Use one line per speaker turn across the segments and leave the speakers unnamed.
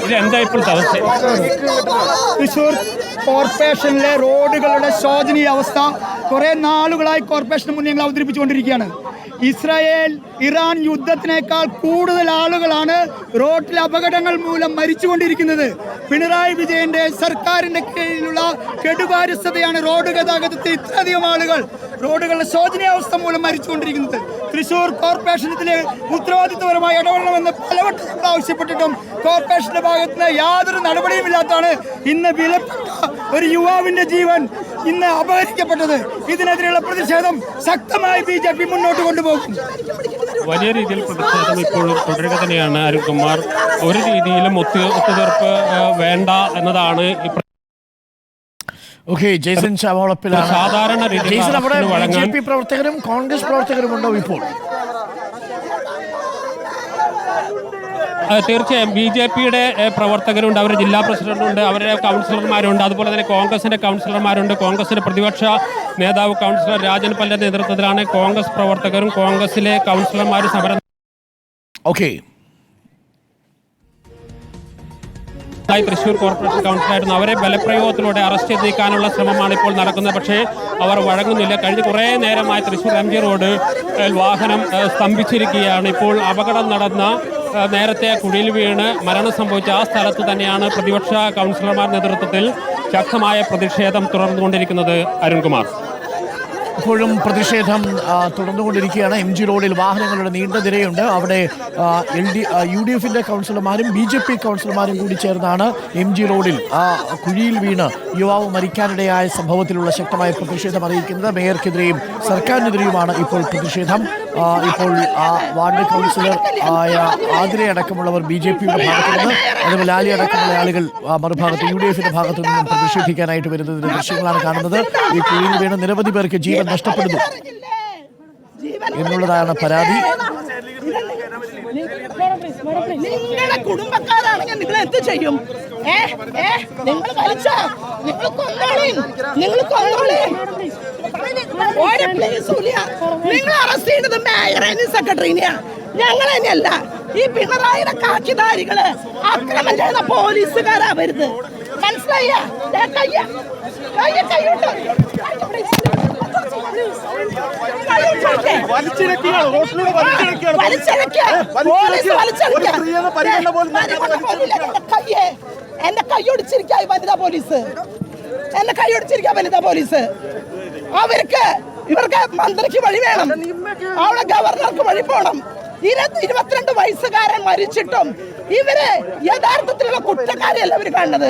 ഇതെന്താ ഇപ്പോഴത്തെ അവസ്ഥ?
തൃശ്ശൂർ കോർപ്പറേഷനിലെ റോഡുകളുടെ ശോചനീയ അവസ്ഥ കുറേ നാളുകളായി കോർപ്പറേഷന് മുന്നിൽ ഞങ്ങൾ അവതരിപ്പിച്ചുകൊണ്ടിരിക്കുകയാണ്. ഇസ്രായേൽ ഇറാൻ യുദ്ധത്തിനേക്കാൾ കൂടുതൽ ആളുകളാണ് റോഡിലെ അപകടങ്ങൾ മൂലം മരിച്ചുകൊണ്ടിരിക്കുന്നത്. പിണറായി വിജയന്റെ സർക്കാരിന്റെ കീഴിലുള്ള കെടുകാര്യസ്ഥതയാണ് റോഡ് ഗതാഗതത്തിൽ ഇത്രയധികം ആളുകൾ റോഡുകളുടെ ശോചനീയാവസ്ഥ മൂലം മരിച്ചുകൊണ്ടിരിക്കുന്നത്. തൃശ്ശൂർ കോർപ്പറേഷനത്തിലെ ഉത്തരവാദിത്വപരമായി ഇടപെടണമെന്ന് പലവട്ടം നമ്മൾ ആവശ്യപ്പെട്ടിട്ടും കോർപ്പറേഷന്റെ ഭാഗത്ത് നിന്ന് യാതൊരു നടപടിയുമില്ലാത്തതാണ് ഇന്ന് വിലപ്പെട്ട ഒരു യുവാവിന്റെ ജീവൻ ഇന്ന് അപഹരിക്കപ്പെട്ടത്. ഇതിനെതിരെയുള്ള പ്രതിഷേധം ശക്തമായി BJP മുന്നോട്ട് കൊണ്ടുപോകും.
വലിയ രീതിയിൽ പ്രതിഷേധം ഇപ്പോഴും തുടരുക തന്നെയാണ്. അരുൺകുമാർ, ഒരു രീതിയിലും ഒത്തുതീർപ്പ് വേണ്ട എന്നതാണ്
ജെയ്സൺ ചാവോളപ്പിലാണ്.
സാധാരണ
ജെയ്സൺ, അവിടെ BJP പ്രവർത്തകരും കോൺഗ്രസ് പ്രവർത്തകരും ഉണ്ടോ ഇപ്പോൾ?
തീർച്ചയായും BJPയുടെ പ്രവർത്തകരുണ്ട്, അവരുടെ ജില്ലാ പ്രസിഡന്റുണ്ട്, അവരുടെ കൗൺസിലർമാരുണ്ട്, അതുപോലെ തന്നെ കോൺഗ്രസിന്റെ കൗൺസിലർമാരുണ്ട്. കോൺഗ്രസിന്റെ പ്രതിപക്ഷ നേതാവ് കൗൺസിലർ രാജൻ പല്ലിന്റെ നേതൃത്വത്തിലാണ് കോൺഗ്രസ് പ്രവർത്തകരും കോൺഗ്രസിലെ കൗൺസിലർമാരും സമരം. തൃശ്ശൂർ കോർപ്പറേഷൻ കൗൺസിലായിരുന്നു. അവരെ ബലപ്രയോഗത്തിലൂടെ അറസ്റ്റ് ചെയ്ത് നീക്കാനുള്ള ശ്രമമാണ് ഇപ്പോൾ നടക്കുന്നത്. പക്ഷേ അവർ വഴങ്ങുന്നില്ല. കഴിഞ്ഞ കുറേ നേരമായി തൃശ്ശൂർ MG റോഡ് വാഹനം സ്തംഭിച്ചിരിക്കുകയാണ്. ഇപ്പോൾ അപകടം നടന്ന നേരത്തെ കുഴിയിൽ വീണ് മരണം സംഭവിച്ച ആ സ്ഥലത്ത് തന്നെയാണ് പ്രതിപക്ഷ കൗൺസിലർമാരുടെ നേതൃത്വത്തിൽ ശക്തമായ പ്രതിഷേധം തുടർന്നുകൊണ്ടിരിക്കുന്നത്. അരുൺകുമാർ,
ഇപ്പോഴും പ്രതിഷേധം തുടർന്നുകൊണ്ടിരിക്കുകയാണ്. MG റോഡിൽ വാഹനങ്ങളുടെ നീണ്ട നിരയുണ്ട്. അവിടെ UDFന്റെ കൗൺസിലർമാരും BJP കൗൺസിലർമാരും കൂടി ചേർന്നാണ് MG റോഡിൽ കുഴിയിൽ വീണ് യുവാവ് മരിക്കാനിടയായ സംഭവത്തിലുള്ള ശക്തമായ പ്രതിഷേധം അറിയിക്കുന്നത്. മേയർക്കെതിരെയും സർക്കാരിനെതിരെയുമാണ് ഇപ്പോൾ പ്രതിഷേധം. ഇപ്പോൾ വാർഡ് കൗൺസിലർ ആയ ആതിരെ അടക്കമുള്ളവർ BJPയുടെ ഭാഗത്തു നിന്ന്, അതുപോലെ ലാലി അടക്കമുള്ള ആളുകൾ മറുഭാഗത്ത് UDFന്റെ ഭാഗത്തു നിന്നും പ്രതിഷേധിക്കാനായിട്ട് വരുന്നതിന്റെ ദൃശ്യങ്ങളാണ് കാണുന്നത്. ഈ കുഴിയിൽ വീണ് നിരവധി പേർക്ക് ജീവൻ നഷ്ടപ്പെടുന്നു എന്നുള്ളതാണ് പരാതി.
നിങ്ങളുടെ കുടുംബക്കാരാണെങ്കിൽ നിങ്ങൾ എന്ത് ചെയ്യും? നിങ്ങൾ അറസ്റ്റ് ചെയ്യുന്നത് മേയറേനെയും സെക്രട്ടറിനെയാ, ഞങ്ങൾ തന്നെയല്ല. ഈ പിണറായിയുടെ കാക്കിധാരികള് അക്രമം ചെയ്യുന്ന പോലീസുകാരാ വരുന്നത്. മനസ്സിലായ? എന്റെ കൈയൊടിച്ചിരിക്കായി വനിതാ പോലീസ്, ഇവർക്ക് മന്ത്രിക്ക് വഴി വേണം, അവിടെ ഗവർണർക്ക് വഴി പോണം. 22 വയസ്സുകാരൻ മരിച്ചിട്ടും ഇവര് യഥാർത്ഥത്തിലുള്ള കുറ്റക്കാരെയല്ല ഇവര് കാണുന്നത്.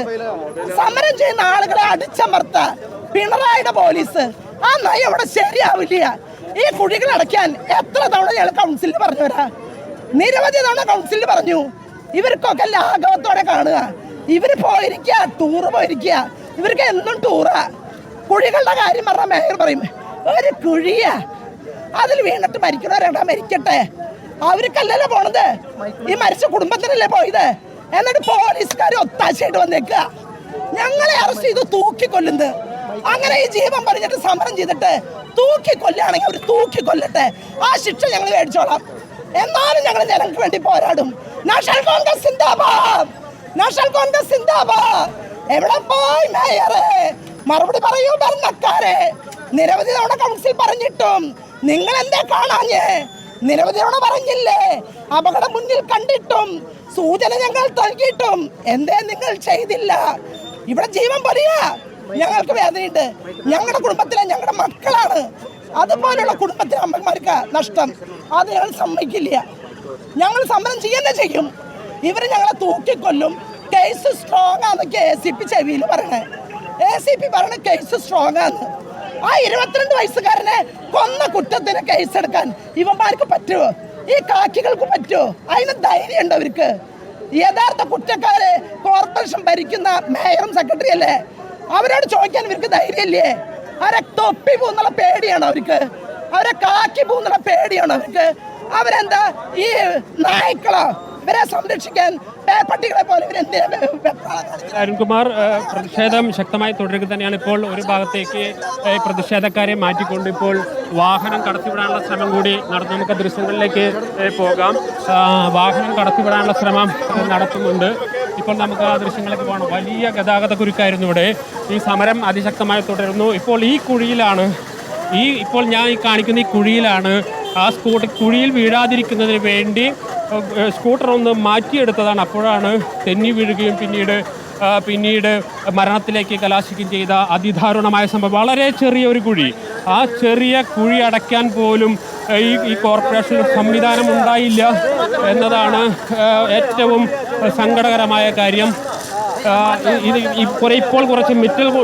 സമരം ചെയ്യുന്ന ആളുകളെ അടിച്ചമർത്ത പിണറായിയുടെ പോലീസ്. ആ നയം ഇവിടെ ശരിയാവില്ല. ഈ കുഴികൾ അടയ്ക്കാൻ എത്ര തവണ ഞങ്ങൾ കൗൺസിലിൽ പറഞ്ഞവരാ, നിരവധി തവണ കൗൺസിലിൽ പറഞ്ഞു. ഇവർക്കൊക്കെ ലാഘവത്തോടെ കാണുക. ഇവര് പോയിരിക്കുക, ടൂറ് പോയിരിക്കുക. ഇവർക്ക് എന്നും ടൂറാ. കുഴികളുടെ കാര്യം പറഞ്ഞ മേയർ പറയും ഒരു കുഴിയാ, അതിൽ വീണിട്ട് മരിക്കണവരാ മരിക്കട്ടെ, അവർക്കല്ലല്ലോ പോണത്, ഈ മരിച്ച കുടുംബത്തിനല്ലേ പോയത്. എന്നിട്ട് പോലീസുകാർ ഒത്താശയായിട്ട് വന്നേക്കുക, ഞങ്ങളെ അറസ്റ്റ് ചെയ്ത് തൂക്കിക്കൊല്ലുന്നത്. അങ്ങനെ ഈ ജീവൻ പറഞ്ഞിട്ട് സമരം ചെയ്തിട്ട് തൂക്കിക്കൊല്ലുകയാണെങ്കിൽ അവർ തൂക്കിക്കൊല്ലട്ടെ, ആ ശിക്ഷ ഞങ്ങൾ മേടിച്ചോളാം. എന്നാലും ഞങ്ങൾ ജനങ്ങൾക്ക് വേണ്ടി പോരാടും. നാഷണൽ കോൺഗ്രസ് സിന്ദാബാദ്, നാഷണൽ കോൺഗ്രസ് സിന്ദാബാദ്. എവിടെ പോയി മേയറെ? മറുപടി പറയൂ ഭരണക്കാരെ. നിരവധി തവണ കൗൺസിൽ പറഞ്ഞിട്ടും നിങ്ങൾ എന്താ കാണാഞ്ഞേ? നിരവധി തവണ പറഞ്ഞില്ലേ? അപകടം മുന്നിൽ കണ്ടിട്ടും സൂചന ഞങ്ങൾ നൽകിയിട്ടും എന്തേ നിങ്ങൾ ചെയ്തില്ല? ഇവിടെ ജീവൻ പറയാ, ഞങ്ങൾക്ക് വേദനയുണ്ട്. ഞങ്ങളുടെ കുടുംബത്തിലെ ഞങ്ങളുടെ മക്കളാണ്, അതുപോലെയുള്ള കുടുംബത്തിലെ അമ്മമാർക്ക് നഷ്ടം. അത് ഞങ്ങൾ സമ്മതിക്കില്ല. ഞങ്ങൾ സമരം ചെയ്യുന്ന ചെയ്യും. ഇവർ ഞങ്ങളെ തൂക്കിക്കൊല്ലും. കേസ് സ്ട്രോങ് ആണെന്നൊക്കെ ACP ചെവിയിൽ പറയണേ. ACP പറയണ കേസ് സ്ട്രോങ് ആണ്. ആ 22 വയസ്സുകാരനെ കൊന്ന കുറ്റത്തിന് കേസെടുക്കാൻ ഇവന്മാർക്ക് പറ്റുമോ? ഈ കാക്കികൾക്ക് പറ്റുമോ? അതിന് ധൈര്യം ഉണ്ടോ അവർക്ക്? യഥാർത്ഥ കുറ്റക്കാരെ കോർപ്പറേഷൻ ഭരിക്കുന്ന മേയറും സെക്രട്ടറി അല്ലേ, അവരോട് ചോദിക്കാൻ ഇവർക്ക് ധൈര്യമില്ലേ? അവരെ തൊപ്പി പോകുന്നുള്ള പേടിയാണോ അവർക്ക്? അവരെ കാക്കി പോകുന്നുള്ള പേടിയാണോ അവർക്ക്? അവരെന്താ ഈ നായ്ക്കളോ? ഇവരെ സംരക്ഷിക്കാൻ പട്ടികളെ പോലെ
അരുൺകുമാർ, പ്രതിഷേധം ശക്തമായി തുടരുക തന്നെയാണ്. ഇപ്പോൾ ഒരു ഭാഗത്തേക്ക് പ്രതിഷേധക്കാരെ മാറ്റിക്കൊണ്ട് ഇപ്പോൾ വാഹനം കടത്തിവിടാനുള്ള ശ്രമം കൂടി നടന്നു. നമുക്ക് ദൃശ്യങ്ങളിലേക്ക് പോകാം. വാഹനം കടത്തിവിടാനുള്ള ശ്രമം നടത്തുന്നുണ്ട്. ഇപ്പോൾ നമുക്ക് ആ ദൃശ്യങ്ങളിലേക്ക് പോകണം. വലിയ ഗതാഗത കുരുക്കായിരുന്നു ഇവിടെ. ഈ സമരം അതിശക്തമായി തുടരുന്നു. ഇപ്പോൾ ഈ കുഴിയിലാണ്, ഇപ്പോൾ ഞാൻ ഈ കാണിക്കുന്ന ഈ കുഴിയിലാണ് ആ കുഴിയിൽ വീഴാതിരിക്കുന്നതിന് വേണ്ടി സ്കൂട്ടർ ഒന്ന് മാറ്റിയെടുത്തതാണ്. അപ്പോഴാണ് തെന്നി വീഴുകയും പിന്നീട് മരണത്തിലേക്ക് കലാശിക്കുകയും ചെയ്ത അതിദാരുണമായ സംഭവം. വളരെ ചെറിയ ഒരു കുഴി, ആ ചെറിയ കുഴി അടയ്ക്കാൻ പോലും ഈ കോർപ്പറേഷൻ സംവിധാനം ഉണ്ടായില്ല എന്നതാണ് ഏറ്റവും സങ്കടകരമായ കാര്യം. ഇപ്പോൾ കുറച്ച്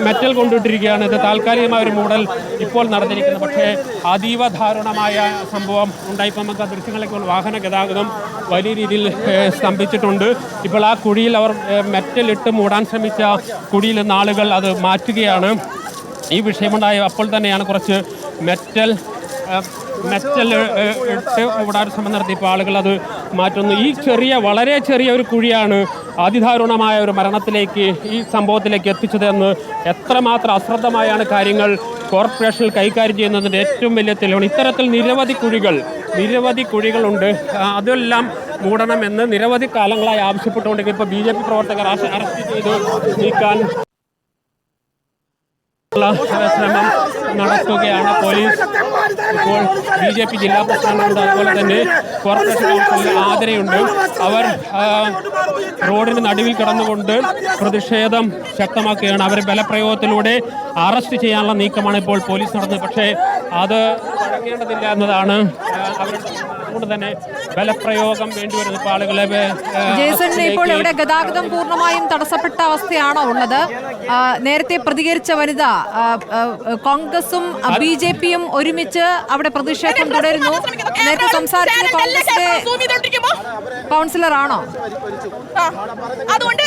മെറ്റൽ കൊണ്ടിട്ടിരിക്കുകയാണ്. ഇത് താൽക്കാലികമായ ഒരു മൂടൽ ഇപ്പോൾ നടന്നിരിക്കുന്നത്. പക്ഷേ അതീവ ദാരുണമായ സംഭവം ഉണ്ടായിപ്പോൾ നമുക്ക് ആ ദൃശ്യങ്ങളിലേക്ക് വാഹന ഗതാഗതം വലിയ രീതിയിൽ സ്തംഭിച്ചിട്ടുണ്ട്. ഇപ്പോൾ ആ കുഴിയിൽ അവർ മെറ്റലിട്ട് മൂടാൻ ശ്രമിച്ച കുഴിയിൽ നിന്ന് ആളുകൾ അത് മാറ്റുകയാണ്. ഈ വിഷയമുണ്ടായ അപ്പോൾ തന്നെയാണ് കുറച്ച് മെറ്റൽ ഇട്ട് മൂടാൻ ശ്രമം നടത്തിയപ്പോൾ ആളുകൾ അത് മാറ്റുന്നു. ഈ വളരെ ചെറിയ ഒരു കുഴിയാണ് അതിദാരുണമായ ഒരു മരണത്തിലേക്ക്, ഈ സംഭവത്തിലേക്ക് എത്തിച്ചതെന്ന് എത്രമാത്രം അശ്രദ്ധമായാണ് കാര്യങ്ങൾ കോർപ്പറേഷനിൽ കൈകാര്യം ചെയ്യുന്നതിൻ്റെ ഏറ്റവും വലിയ തെളിവാണ്. ഇത്തരത്തിൽ നിരവധി കുഴികളുണ്ട്. അതെല്ലാം മൂടണമെന്ന് നിരവധി കാലങ്ങളായി ആവശ്യപ്പെട്ടുകൊണ്ടെങ്കിൽ ഇപ്പോൾ BJP പ്രവർത്തകർ അറസ്റ്റ് ചെയ്ത് നീക്കാൻ ശ്രമം നടത്തുകയാണ് പോലീസ്. ഇപ്പോൾ BJP ജില്ലാ പ്രസിഡന്റുണ്ട്, അതുപോലെ തന്നെ കോർപ്പറേഷൻ കൗൺസിലർ ആദരയുണ്ട്. അവർ റോഡിന് നടുവിൽ കിടന്നുകൊണ്ട് പ്രതിഷേധം ശക്തമാക്കുകയാണ്. അവർ ബലപ്രയോഗത്തിലൂടെ അറസ്റ്റ് ചെയ്യാനുള്ള നീക്കമാണ് ഇപ്പോൾ പോലീസ് നടന്നത്. പക്ഷേ അത് വഴങ്ങേണ്ടതില്ല എന്നതാണ് അതുകൊണ്ട് തന്നെ ബലപ്രയോഗം വേണ്ടിവരുന്ന ആളുകളെ.
ജേസൺ, ഇപ്പോൾ ഇവിടെ ഗതാഗതം പൂർണ്ണമായും തടസ്സപ്പെട്ട അവസ്ഥയാണോ ഉള്ളത്? നേരത്തെ പ്രതികരിച്ച വനിത കോൺഗ്രസും BJPയും ഒരുമിച്ച് അവിടെ പ്രതിഷേധം തുടരുന്നു. നേരത്തെ സംസാരിച്ചത് കോൺഗ്രസിലെ കൗൺസിലർ ആണോ?
അതുകൊണ്ട്